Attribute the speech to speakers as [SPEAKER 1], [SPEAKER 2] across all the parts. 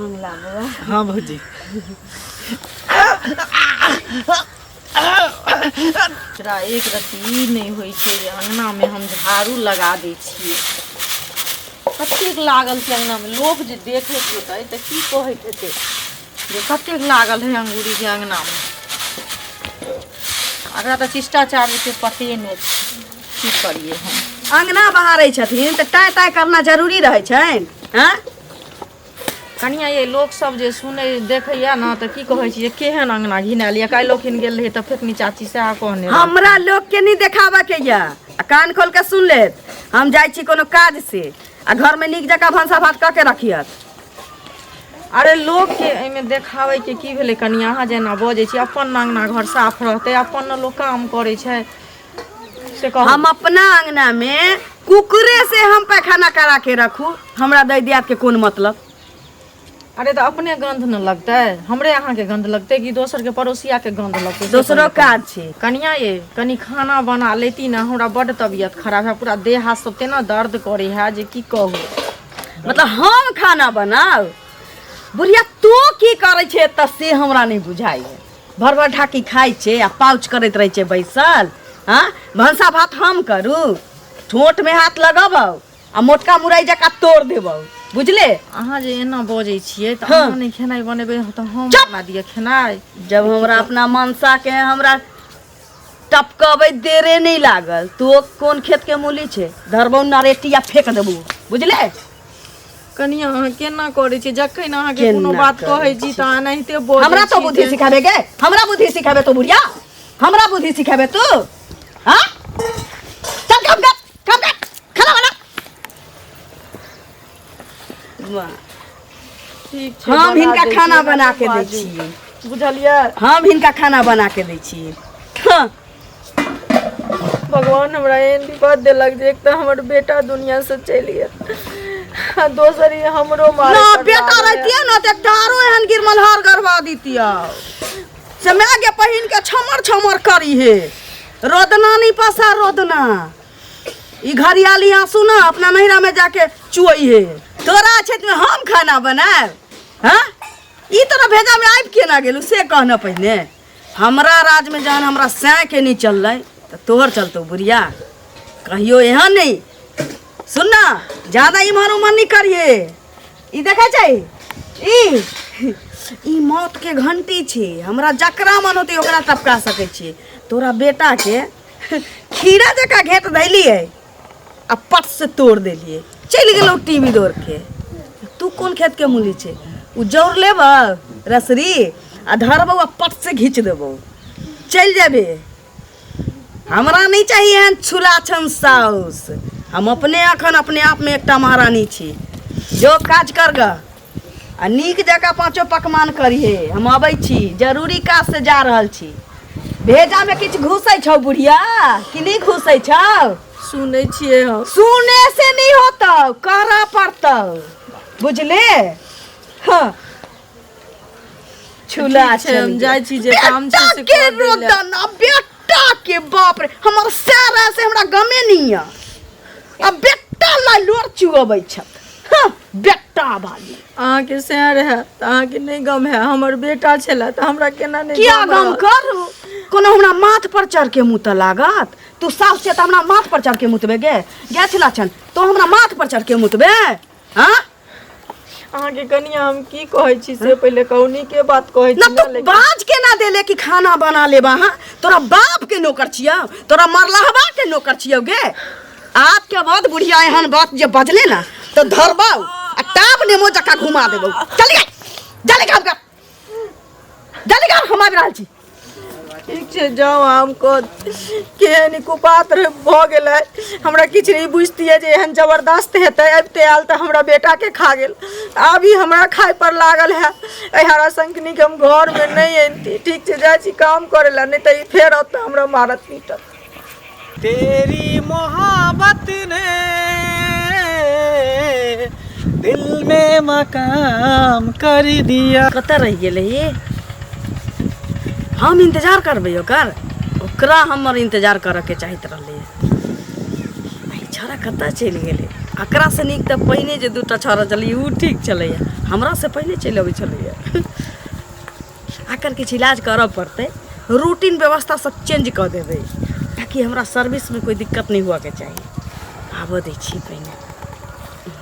[SPEAKER 1] मंगला बुआ।
[SPEAKER 2] हाँ भौजी।
[SPEAKER 1] तोरा एक रत्ती नहीं होइ छै जे अंगना में हम झाड़ू लगा दै छियै। कतेक लागल छै अंगना में, लोग जे देखैत हेतै तऽ की कहैत हेतै जे कतेक लागल है अंगूरी के अंगना में। एकरा तऽ शिष्टाचार के पते नहि छै, की करिए हम।
[SPEAKER 3] अंगना बहारै छथिन तऽ टाइ टाइ करना जरूरी रहै छनि। हाँ
[SPEAKER 1] कनिया ये लोग सब जे सुनै देखैया ना तऽ की कहै छी केहन अंगना घिनायल या काल्हि खिन गेल रही तऽ फेकनी चाची सएह कहने रहै।
[SPEAKER 3] हमरा लोग के नहीं देखावा के या, कान खोल के सुन लेत। हम जाय छी कोनो काज से आ घर में नीक जका भंसा भात क के रखियत।
[SPEAKER 1] अरे लोग के एमे देखावे के की भेलै कनिया, अहाँ जेना बजै छी अपन अंगना घर साफ रहतै, अपन न लोग काम करै छै से कहू।
[SPEAKER 3] हम अपना अंगना में कुकुरे से हम पैखाना करा के रखू, हमरा दै दियात के कोन मतलब।
[SPEAKER 1] अरे तो अपने गंध न लगतै, हमरे अहाँ के गंध लगतै कि दोसर के पड़ोसिया के गंध लगतै?
[SPEAKER 3] दोसरो काज छै।
[SPEAKER 1] कनिया ये कनी खाना बना लेती ना, हमरा बड़ तबियत खराब है, पूरा देह हाथ सब तेना दर्द करे है जे की कहू।
[SPEAKER 3] मतलब हम खाना बनाऊ? बुढ़िया तू की करे छे त से हमरा नहीं बुझाई है। भर भर ढाकी खाई छे आ पाउच करत रहे छे बैसल। हाँ भंसा भात हम करू, ठोट में हाथ लगाबौ आ मोटका मुरई जका तोड़ देबौ, बुझले?
[SPEAKER 1] अहाँ जे एना बजै छियै त
[SPEAKER 3] हाँ।
[SPEAKER 1] अहाँ नहीं खेनाई बनेबै त हम बना दिए खेनाई।
[SPEAKER 3] जब हमरा अपना मनसा के हमरा टपकबै देरे नहीं लागल, तो कौन खेत के मूली छे धरबौ नारेटिया फेंक देबू, बुझले?
[SPEAKER 1] कनिया अहाँ केना करै छी, जखन अहाँ के कोनो बात कहै छी त एनाहिते बोलै छी।
[SPEAKER 3] हमरा तो बुद्धि सिखाबे गे, हमरा बुद्धि सिखाबे तो बुढ़िया, हमरा बुद्धि सिखाबे तू। हाँ चल काम कर, खाना बना। वाह,
[SPEAKER 1] ठीक छै,
[SPEAKER 3] हम
[SPEAKER 1] बना
[SPEAKER 3] हिनका
[SPEAKER 1] दै
[SPEAKER 3] खाना
[SPEAKER 1] छियै,
[SPEAKER 3] बना के दै
[SPEAKER 1] बाजू।
[SPEAKER 3] छियै,
[SPEAKER 1] बुझलियै?
[SPEAKER 3] हम हिनका खाना बना के दै छियै। हाँ।
[SPEAKER 1] भगवान हमरा एहन विपद देलक जे एक त हमर बेटा दुनिया से चलि गेल आ दोसर ये हमरो मारे
[SPEAKER 3] ना
[SPEAKER 1] पर
[SPEAKER 3] बेटा
[SPEAKER 1] लागल है।
[SPEAKER 3] रहतिया ना त डारो एहन गिरमलहर गरबा दितिया। समय के पहिन के छमर छमर करी हे, रोदना नहीं पसा रोदना। ई घरियाली आंसू ना अपना नहिरा में जाके चुई है। तोरा क्षेत्र में हम खाना बनाए? हाँ ई तरह भेजा में आबि के ना गेलू से कहना पहिने। हमरा राज में जहन हमरा सै के नहीं चललै त तोहर चलतो बुढ़िया, कहियो एहन नहीं। सुनना ज्यादा इम्हर उम्हर नहीं करिए। ई देखा छै ई मौत के घंटी छे, हमरा जकरा मन होते ओकरा टपका सके छे। तोरा बेटा के खीरा जका घेत धैलिए आ पट से तोड़ देलिए, चल गेलो टीवी दौड़ के। तू कौन खेत के मूली छे? उ जोड़ लेब रसरी आ धरबो आ पट से घींच देबो, चल जाबे। हमरा नहीं चाहिए एहन छुलाछन साउस। हम अपने अखन अपने आप में एकटा महारानी छी। जो काज कर ग आ नीक जगह पाँचो पकवान करिहे। हम अबै छी, जरूरी काज से जा रहल छी। भेजा में किछ घुसै छौ बुढ़िया कि नहीं घुसै छौ?
[SPEAKER 1] सुनै छियै हम।
[SPEAKER 3] सुने से नहीं होतौ, करऽ पड़तौ, बुझले? हाँ छुला
[SPEAKER 1] छै, हम जाइ छी जे काम छै से
[SPEAKER 3] के
[SPEAKER 1] कर दै लए।
[SPEAKER 3] रोदना बेटा के बाप रे, हमर सारा से हमरा गमे नहीं है। अब बेटा ला लोर चुअबै छ। हाँ बेटा वाली
[SPEAKER 1] अहाँ के सैर है त अहाँ के नहीं गम है, हमर बेटा छला त हमरा केना नहीं
[SPEAKER 3] किया गम
[SPEAKER 1] रहत?
[SPEAKER 3] करू? कोनो हमरा माथ पर चढ़ के मुत लागत? तू सास से त हमरा माथ पर चढ़ के मुतबे गे? गे छला छन तो हमरा माथ पर चढ़ के मुतबे? हाँ
[SPEAKER 1] अहाँ के कनिया हम की कहै छी से पहिले कौनी के बात कहै
[SPEAKER 3] ना
[SPEAKER 1] छी
[SPEAKER 3] तो
[SPEAKER 1] ना, लेकिन
[SPEAKER 3] बाज के ना देले कि खाना बना ले बा। तोरा बाप के नौकर छियौ, तोरा मरलहबा के नौकर छियौ गे। आज के बाद बुढ़िया एहन बात जे बजले ना तो धरबौ आ टाप नेमो जका घुमा देबौ। चल गे, जल्दी काम कर, जल्दी कर, हम आबि रहल छी।
[SPEAKER 1] ठीक छै जाओ। हमको केहन कुपात भ गेलै, हमरा किछ नहीं बुझतियै जे एहन जबरदस्त हेतै। अबिते आयल त हमरा बेटा के खा गेल, अभी हमरा खाय पर लागल है। हरा संकनी के हम घर में नहीं एनती। ठीक छै जाइ छी काम करे ला, नहीं त ई फेर औत हमरा मारत पीटत।
[SPEAKER 2] तेरी मोहब्बत ने दिल में मकाम कर दिया।
[SPEAKER 3] कत रह गेले ये? हम इंतजार करबै ओकर, ओकरा हमर इंतजार करे के चाहित रहले। आई झरक कतऽ चलि गेलै एकरा से नीक तऽ पहिने जे दूटा छौड़ा छलै उ ठीक छलैया हमरा से पहिने चलि अबै छलैया आकर किछु इलाज करऽ पड़तै रूटीन व्यवस्था सब चेंज कऽ देबै ताकि हमरा सर्विस में कोई दिक्कत नहीं हुआ के चाहिए आबऽ दै छी पहिने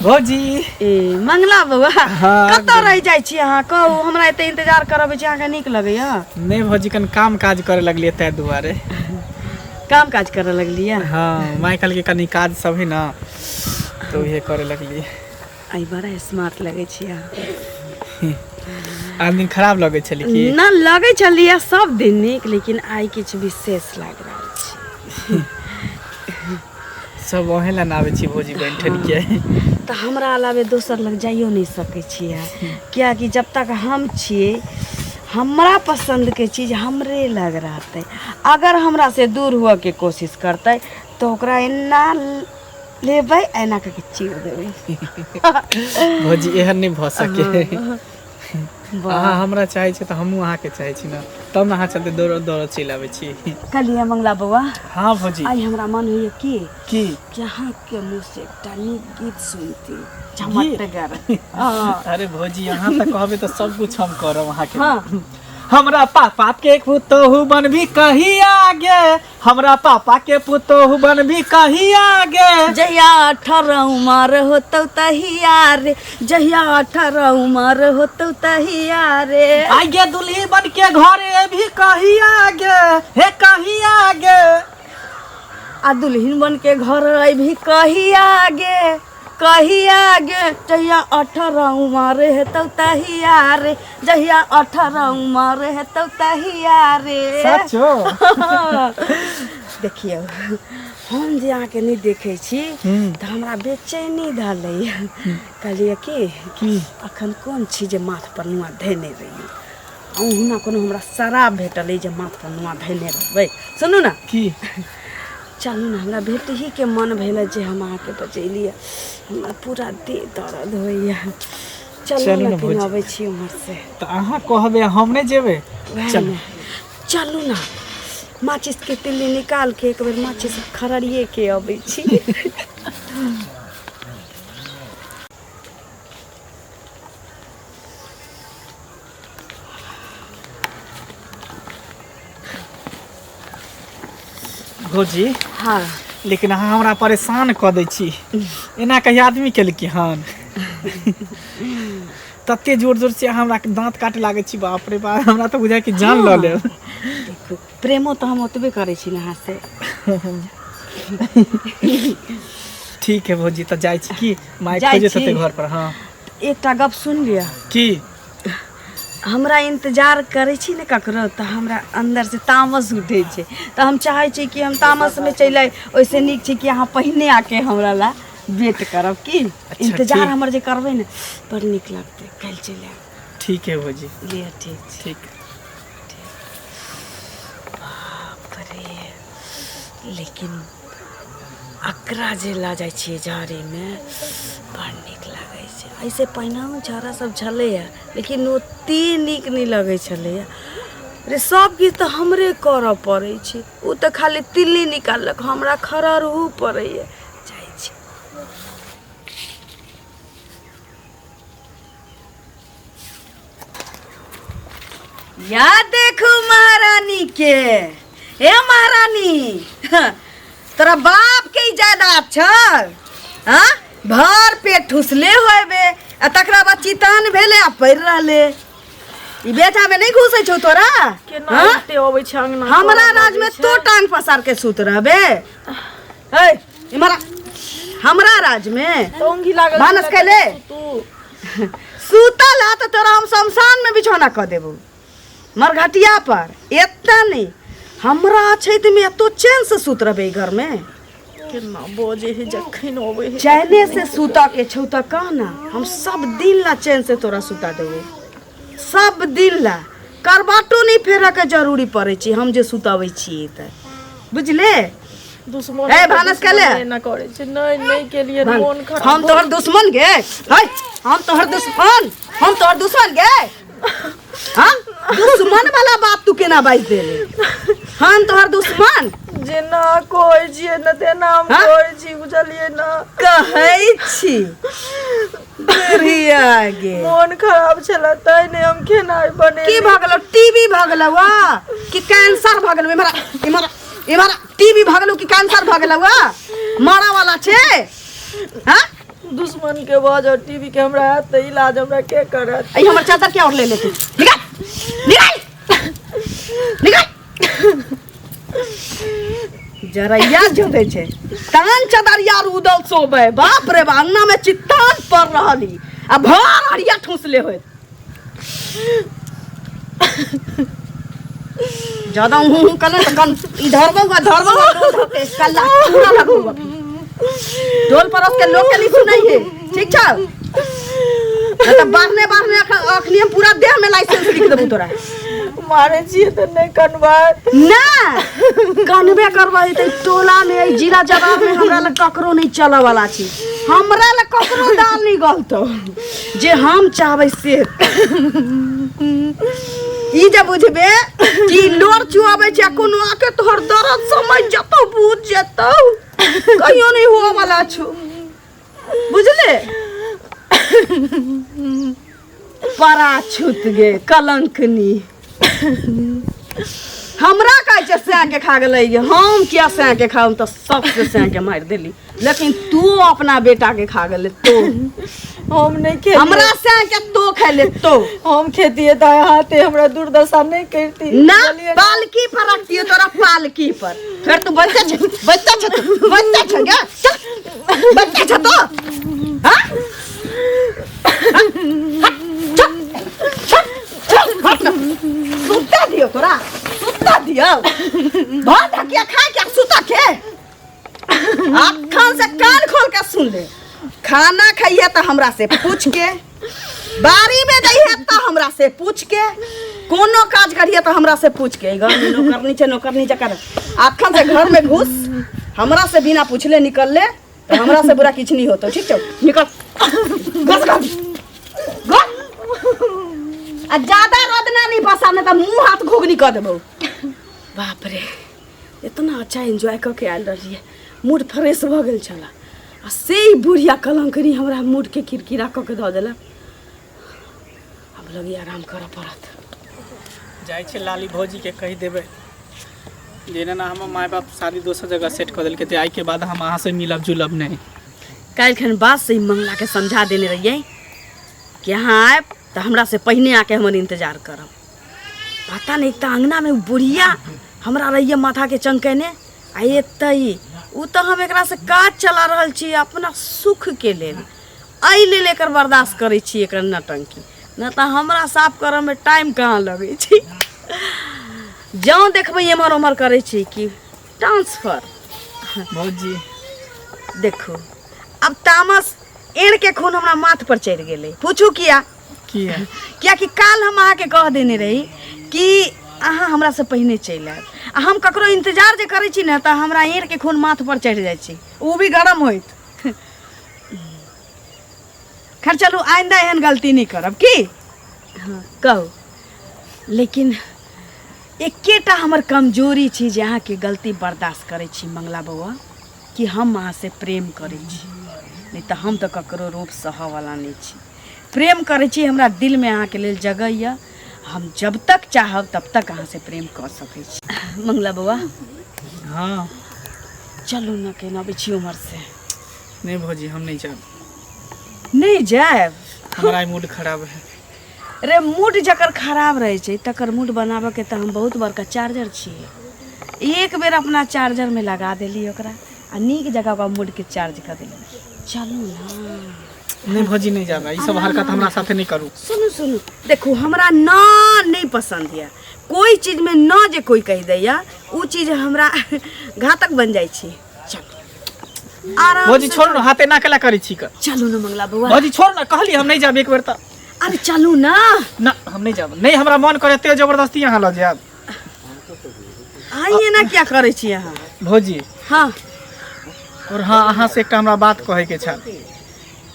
[SPEAKER 2] भौजी
[SPEAKER 3] ए मंगला बउआ
[SPEAKER 2] हाँ,
[SPEAKER 3] कतऽ रह जाइ छी अहाँ कहू हमरा एते इंतजार करबै छी अहाँके नीक लगैया
[SPEAKER 2] नहीं भौजी कन काम काज करे लगलिए तै दुआरे
[SPEAKER 3] काम काज करऽ लगलियै
[SPEAKER 2] हाँ माइकल के कनी काज सब है ना तो ये करे लगलिए
[SPEAKER 3] आई बड़ा स्मार्ट लगै छी अहाँ
[SPEAKER 2] आज दिन खराब लगे छली की
[SPEAKER 3] ना लगै छलियै सब दिन नीक लेकिन आइ किछु विशेष लागि रहल छै
[SPEAKER 2] सब ओहे ला नावे छी भौजी बैठन के
[SPEAKER 3] तऽ हमरा अलावे दोसर लग जाइयो नहीं सकै छियै कियाकि जब तक हम छियै हमरा पसंद के चीज हमरे लग रहतै अगर हमरा से दूर हुआ के कोशिश करतै तो ओकरा एना लेबै एना के चीर देबै
[SPEAKER 2] भौजी एहन नहीं भ सके अहाँ हमरा चाहे छी त हमहू अहाँ के चाहे छी ना तब ना अहाँ चलते दौड़ दौड़ चल आवे छी
[SPEAKER 3] कलिया मंगला बउआ
[SPEAKER 2] हाँ भौजी
[SPEAKER 3] आई हमरा मन होइए
[SPEAKER 2] की
[SPEAKER 3] कि अहाँ के मुँह से एकटा नीक गीत सुनती झमटगर
[SPEAKER 2] अरे भौजी अहाँ त कहबे त सब कुछ हम करब अहाँ के
[SPEAKER 3] हाँ
[SPEAKER 2] हमरा पापा के पुतोहू बन भी कहीं आगे हमरा पापा के पुतोहू बन भी कहीं आगे
[SPEAKER 3] जहिया 18 उमर होतौ तहिया रे जहिया 18 उमर होतौ तहिया रे
[SPEAKER 2] आगे दुल्ही बन के घरे भी कहीं आगे हे कहीं आगे
[SPEAKER 3] आ दुल्हन बन के घर आई भी कहीं आगे जहिया 18 उमर हेतौ तहिया रे जहिया 18 उमर हेतौ तहिया रे
[SPEAKER 2] सचो
[SPEAKER 3] देखिए हम जे अहाँके नहीं देखे छी तऽ हमरा बेचैनी धलै कहलिए कि अखन कोन छी जे माथ पर नुआ धैने रही अहुना कोनो हमरा शराब भेटल जे माथ पर नुआ धैने रहबै सुनू ना
[SPEAKER 2] की
[SPEAKER 3] चलू ना हमरा भेट ही के मन भेल जे हम अहाँके बजैलिए हमरा पूरा देह दर्द होइया चलू ना कि आबै छी उमर से
[SPEAKER 2] त अहाँ कहबे हम नहीं जेबे
[SPEAKER 3] चलू ना माचिस के तिल्ली निकाल के एक बेर माचिस खरड़िए के अबै छी
[SPEAKER 2] भौजी
[SPEAKER 3] हाँ
[SPEAKER 2] लेकिन अहाँ हमरा परेशान क दै छी एना कहीं आदमी केलकी हन तते जोर जोर से हमरा दांत काटे लागे छी बाप रे बाप हमरा तो बुझाय कि जान ल ले
[SPEAKER 3] देखो प्रेमो तो हम ओतबे करे छी ना से
[SPEAKER 2] ठीक है भौजी त जाय छी की माय
[SPEAKER 3] जाय
[SPEAKER 2] खोजे
[SPEAKER 3] छी।
[SPEAKER 2] तते घर पर हां
[SPEAKER 3] एकटा गप सुन लिया
[SPEAKER 2] की
[SPEAKER 3] हमरा इंतजार करे छी ने ककरो तो हमरा अंदर से तामस उठे छै तो हम चाहे छी कि हम तामस में चल आए ओइसे नीक छै कि अहाँ पहिने आके हमरा ला वेट करब की इंतजार
[SPEAKER 2] ठीक।
[SPEAKER 3] हमर जे करबै ने बड़ नीक लगतै कल चल आए
[SPEAKER 2] ठीक है भौजी
[SPEAKER 3] ले ठीक छै
[SPEAKER 2] ठीक
[SPEAKER 3] बाप रे लेकिन अकरा जे ला जाइ छियै झाड़ी में बड़ नीक लागै छै ऐसे पहिनाओ झाड़ा सब छलैया लेकिन ओते नीक नहीं लगै छलैया रे सब किछु तऽ हमरे करऽ पड़ै छै ओ तऽ खाली तिल्ली निकाललक हमरा खररहू पड़ैया जाइ छी या देखू महारानी के हे महारानी तोरा बाप के ही जायदाद छ हाँ भर पेट ठुसले होबे आ तकरा बाद चितान भेले आ पड़ रहले ई बेटा में नहीं घुसे छौ तोरा
[SPEAKER 1] केना एते अबै छै अंगना
[SPEAKER 3] हमरा राज में तो टांग पसार के सुत रहबे ए इमरा हमरा राज में
[SPEAKER 1] तो अंगी लागल
[SPEAKER 3] भानस कैले
[SPEAKER 1] तू
[SPEAKER 3] सुतल है तो तोरा हम शमशान में बिछौना क देबो मरघटिया पर एतना नहीं हमरा क्षेत्र में तो चैन से सुत रहबे घर में
[SPEAKER 1] केना बजे है जखन अबै है
[SPEAKER 3] चैने से सुता के छौ त कहना हम सब दिन ला चैन से तोरा सुता देबो सब दिन ला करबाटो नहीं फेरा के जरूरी पड़े छी हम जे सुताबै छियै त बुझले
[SPEAKER 1] दुश्मन
[SPEAKER 3] ए, भानस केले?
[SPEAKER 1] ना करे छै नहीं के लिए मन खराब
[SPEAKER 3] हम तोहर दुश्मन गे है हम तोहर दुश्मन गे हम दुश्मन वाला बात तू केना बाज देले हम तोहर दुश्मन
[SPEAKER 1] जे ना कोई छिए न ते नाम
[SPEAKER 3] हाँ?
[SPEAKER 1] कोई छी बुझलिए ना
[SPEAKER 3] कहै छी बुढ़िया गे
[SPEAKER 1] मन खराब छला तै ने हम खेनाइ बने
[SPEAKER 3] की भगलो टीवी भगलो वा कि कैंसर भगलो इमरा इमरा इमरा टीवी भगलो कि कैंसर भगलो वा मरा वाला छे हां
[SPEAKER 1] दुश्मन के वजह टीवी के हमरा हाथ इलाज हमरा के करत
[SPEAKER 3] आई हमर चादर क्या और ले लेती निकाल निकाल निकाल जरैया जोते छे तान चदरिया उदल सोबे बाप रे अंगना में चित्तान पर रहली आ भर हरिया ठूसले होय ज्यादा हूं कने त कन इधर धरबो कल्ला पूरा लगबो ढोल परस के लोग के नहीं सुनाई है ठीक छ त बारने बारने अखनी हम पूरा देह में लाइसेंस लिख देबो तोरा
[SPEAKER 1] मारे छिए त नहीं कनवा
[SPEAKER 3] ना कनबे करबै त टोला में ई जिला जवाब में हमरा ल ककरो नहीं चला वाला छी हमरा ल ककरो दाल नहीं गलतो जे हम चाहबै से ई जे बुझबे कि लोर चुआबै छै कोनो आके तोहर दर्द समझ जतो बुझ जतो कहियो नहीं हो वाला छु बुझले परा छूत गे कलंकनी हमरा कहै छै सै के खा गेलै हम क्या सै के खाऊं तो सबसे सै के मार देली लेकिन तू अपना बेटा के खा गेले तो
[SPEAKER 1] हम नहीं खे
[SPEAKER 3] हमरा सै के तो खा ले तो
[SPEAKER 1] हम खेतिए त हाथे हमरा दुर्दशा नहीं करती
[SPEAKER 3] ना पालकी पर रखती तोरा पालकी पर फिर तू बच्चा छ गे बच्चा छ तो हां सुता दियो तोरा सुता दियो भात क्या खा क्या सुता के आँखन से कान खोल के सुन ले खाना खाइए तो हमरा से पूछ के बारी में जाइए तो हमरा से पूछ के कोनो काज करिए तो हमरा से पूछ के घर में नौकरनी चकर आँखन से घर में घुस हमरा से बिना पूछले निकल ले तो हमरा से बुरा किछ नहीं होता ठीक है निकल घस आ ज्यादा रदना नहीं पसंद है तो मुंह हाथ घोगनी कर देबो बाप रे इतना अच्छा एंजॉय करके आयल रहिए मूड फ्रेश भ गेल छला आ से ही बुढ़िया कलंकनी हमरा मूड के किरकिरा क के द देला अब लगी आराम कर पड़त
[SPEAKER 2] जाय छे लाली भौजी के कह देबे जेना ना हम माय बाप शादी दोसर जगह सेट कर देल के आई के बाद हम अहाँ से मिलब जुलब नहीं
[SPEAKER 3] काल खन बात से मंगला के समझा देने रहिए कि यहाँ आए तो हमरा से पहले आके हमर इंतजार करब पता नहीं त अंगना में बुढ़िया हमरा रहिए माथा के चंकने आ एतई उ तो हम एकरा से काज चला रहल छी अपना सुख के लेल आई ले लेकर बर्दाश्त करै छी एकर नटंकी न त हमरा साफ करऽ में टाइम कहाँ लगे छी जौ देखबै एमर उमर करै छी कि ट्रांसफर
[SPEAKER 2] भौजी
[SPEAKER 3] देखो अब तामस एड़ के खून हमरा माथ पर चढ़ गेले पूछू किया क्या कि काल हम अहाँ के कह देने रही कि अहाँ हमरा से पहले चल आयब आ हम ककरो इंतजार जे करै छी न त हमरा एड़ के खून माथ पर चढ़ जाइ छी उ भी गरम होइत खैर चलू आइंदा एहन गलती नहीं करब की हाँ कहू लेकिन एकेटा हमर कमजोरी छी जे अहाँ के गलती बर्दाश्त करै छी मंगला बउआ कि हम अहाँ से प्रेम करै छी नहीं तो हम तो ककरो रूप सह वाला नहीं छी प्रेम करै छी हमरा दिल में अहाँ के लेल जगह या हम जब तक चाहब तब तक अहाँ से प्रेम कर सकै छी मंगला बउआ
[SPEAKER 2] हाँ
[SPEAKER 3] चलू न केना अबै छी उमर से
[SPEAKER 2] नहीं भौजी हम नहीं जाब
[SPEAKER 3] नहीं जायब
[SPEAKER 2] हमारा मूड खराब है
[SPEAKER 3] रे मूड जकर खराब रहे छै तकर मूड बनाबे के त हम बहुत बड़का चार्जर छियै एक बेर अपना चार्जर में लगा देली ओकरा आ नीक जगह का मूड के चार्ज कर देली चलू ना
[SPEAKER 2] नहीं भौजी नहीं जाब ई सब हरकत हमरा साथे नहीं करू
[SPEAKER 3] सुनु सुनु देखो हमरा ना नहीं पसंद है कोई चीज में ना जे कोई कह दैया उ चीज हमरा घातक बन जाय छी चल आराम
[SPEAKER 2] भौजी छोड़ ना हाथे ना कला करै छी क
[SPEAKER 3] चलू ना मंगला बउआ
[SPEAKER 2] भौजी छोड़ ना कहली हम नहीं जाब एक बेर त
[SPEAKER 3] अरे चलू ना
[SPEAKER 2] ना हम नहीं जाब नहीं हमरा मन करे ते जबरदस्ती यहाँ ल जाब
[SPEAKER 3] आइए ना क्या करे छी यहाँ
[SPEAKER 2] भौजी
[SPEAKER 3] हाँ
[SPEAKER 2] और हाँ अहाँ से एकटा हमरा बात कहे के छल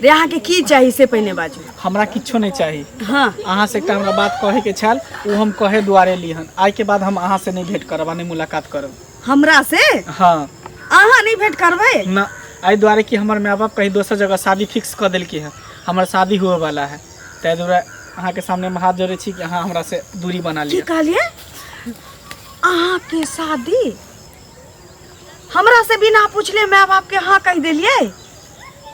[SPEAKER 3] रे अहाँ के की चाहिए से पहले बाजू
[SPEAKER 2] हमरा किछो नहीं चाहिए
[SPEAKER 3] हाँ
[SPEAKER 2] अहाँ से एकटा हमरा बात कहे के छल वो हम कहे दुआरे लिहन आई के बाद हम अहाँ से नहीं भेंट करब नहीं मुलाकात करब
[SPEAKER 3] हमरा से
[SPEAKER 2] हाँ
[SPEAKER 3] अहाँ नहीं भेंट करबै
[SPEAKER 2] ना, एहि दुआरे कि हमर माय बाप कहीं दोसर जगह शादी फिक्स कऽ देलकै है, हमर शादी हुए वाला है, ताहि दुआरे अहाँके सामने में हाथ जोड़े छी कि अहाँ हमरा से दूरी बना
[SPEAKER 3] की
[SPEAKER 2] लिअ।
[SPEAKER 3] कहलिए अहाँ के शादी हमरा से बिना पूछले माय बाप के हाँ कह दिलिए?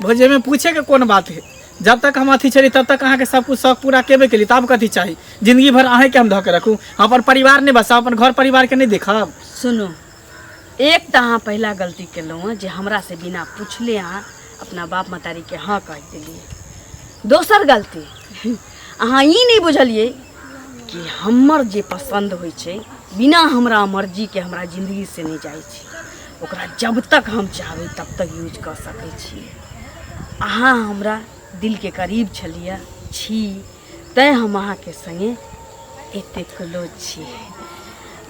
[SPEAKER 2] भौजी में पूछे के कोन बात है, जब तक हम अथी चली तब तक अहाँके सब कुछ शौक पूरा केबे केली, तब कथी चाही? जिंदगी भर अहें के हम धऽ के रखू, हम अपन परिवार नहीं बसाब, अपन घर परिवार के नहीं देखब?
[SPEAKER 3] सुनो, एक तो अहाँ पहला गलती केलहुँ जे हमरा से बिना पूछले अहाँ अपना बाप मतारी के हाँ कह दिलिए। दोसर गलती अहाँ ई नहीं बुझलिए कि हमर जे पसंद होइ छै बिना हमरा मर्जी के हमरा जिंदगी से नहीं जाइ छै, ओकरा जब तक हम चाहबै तब तक यूज कर सकै छी। अहाँ हमरा दिल के करीब छलिए छी, तैं हम अहाँ के संगे एते क्लोज छी।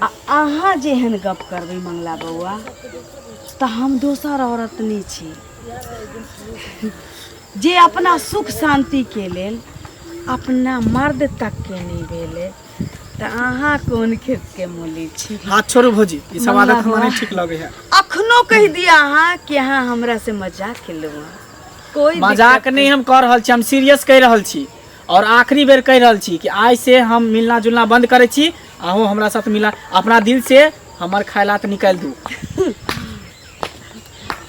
[SPEAKER 3] आ अहाँ जेहन गप करबै मंगला बौआ तऽ हम दोसर औरत नहीं छी जे अपना सुख शांति के लेल अपना मर्द तक के नहीं भेले, तऽ अहाँ कोन खेत के मूली छी?
[SPEAKER 2] हाथ छोड़ू भौजी, ई सब आदत हमरा नहीं ठीक लगे है।
[SPEAKER 3] अखनो कह दिया अहाँ कि अहाँ हमरा से मजाक केलहुँ? कोई
[SPEAKER 2] मजाक नहीं हम कर रहल छी, हम सीरियस कह रहल छी और आखिरी बेर कह रहल छी कि आज से हम मिलना जुलना बंद करे छी, अहूँ हमरा साथ मिला, अपना दिल से हमर ख्यालात निकाल दू।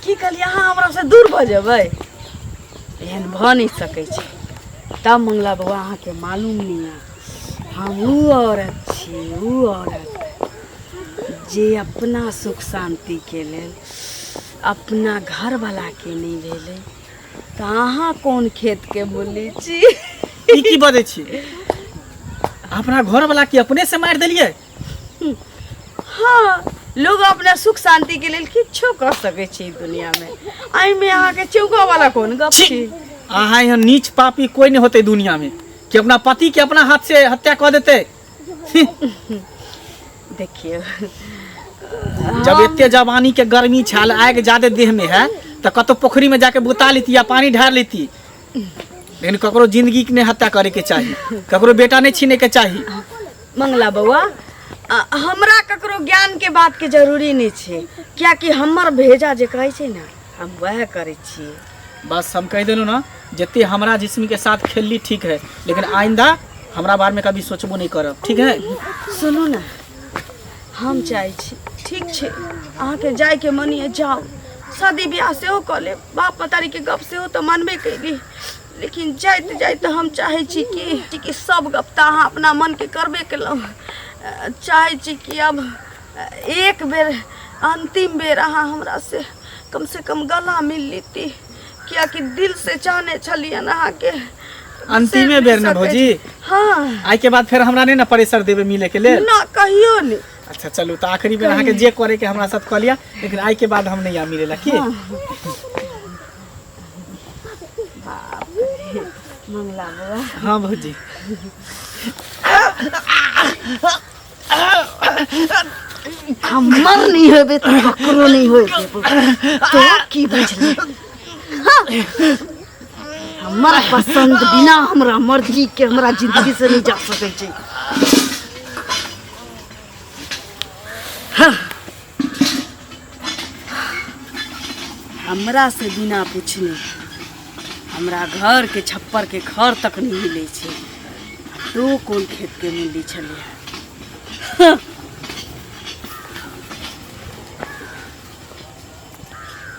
[SPEAKER 3] की कहलिए अहाँ हमरा से दूर भऽ जेबै? एहन भऽ नहीं सकै छै। तब मंगला बउआ अहाँ के मालूम नहीं है हम ऊ औरत छी, ऊ औरत जे अपना सुख शांति के लेल अपना घर वाला के नहीं भेले, तऽ अहाँ कोन खेत के बोली छी?
[SPEAKER 2] ई की बजै छी? अपना घर वाला की अपने से मार देलिए?
[SPEAKER 3] हाँ, लोग अपना सुख शांति के लेल किछो कर सके छी दुनिया में। आई में अहाँ के चौका वाला कोन गप छी?
[SPEAKER 2] अहाँ यहाँ नीच पापी कोई नहीं होते दुनिया में कि अपना पति के अपना हाथ से हत्या कर देते।
[SPEAKER 3] देखिए,
[SPEAKER 2] जब इतने जवानी के गर्मी छाल आग ज्यादा देह में है तो कतो पोखरी में जाके बुता लेती या पानी ढार लेती, लेकिन ककरो जिंदगी के हत्या करे के चाहिए, ककरो बेटा नहीं छीने के चाहिए।
[SPEAKER 3] मंगला बउआ हमरा ककरो ज्ञान के बात के जरूरी नहीं छे, क्या कि हमर भेजा जे कहै छै ना हम वह करे छिए।
[SPEAKER 2] बस हम कह दिलूँ ना, जितने हमारा जिस्म के साथ खेलली ठीक है, लेकिन आइंदा हमरा बारे में कभी सोचबो नहीं करब, ठीक है?
[SPEAKER 3] सुनू ना, हम चाहे छी ठीक छे अहाँ के जाय के मन ये जाओ, शादी ब्याह से हो कले, बाप मतारी के गप से हो तो मानबे कैली, लेकिन जाते जाते हम चाहे छी कि सब गप तो अहाँ अपना मन के करबे केलहुँ। चाहे छी कि अब एक बेर अंतिम बेर अहाँ हमरा से कम गला मिल लेती, क्या कि दिल से चाहने छलिए अहाँ के।
[SPEAKER 2] अंतिमे बेर ना भौजी?
[SPEAKER 3] हाँ।
[SPEAKER 2] आई के बाद फिर हमरा नहीं ना प्रेशर देवे मिले के लिए?
[SPEAKER 3] ना कहियो नहीं।
[SPEAKER 2] अच्छा चलू, तो आखिरी बेर अहाँ के जे करे के हमरा साथ कह लिया, लेकिन आई के बाद हम नहीं आ मिलेला की?
[SPEAKER 3] हाँ। मंगला बउआ।
[SPEAKER 2] हाँ भौजी।
[SPEAKER 3] हमर नहीं होबे तो ककरो नहीं होबे, तो की बुझले? हाँ। हमर पसंद बिना हमरा मर्जी के हमरा जिंदगी से नहीं जा सकै छै। हाँ। हमरा से बिना पूछने हमरा घर के छप्पर के खर तक नहीं मिले छै, तो कौन खेत के मूली छलिए?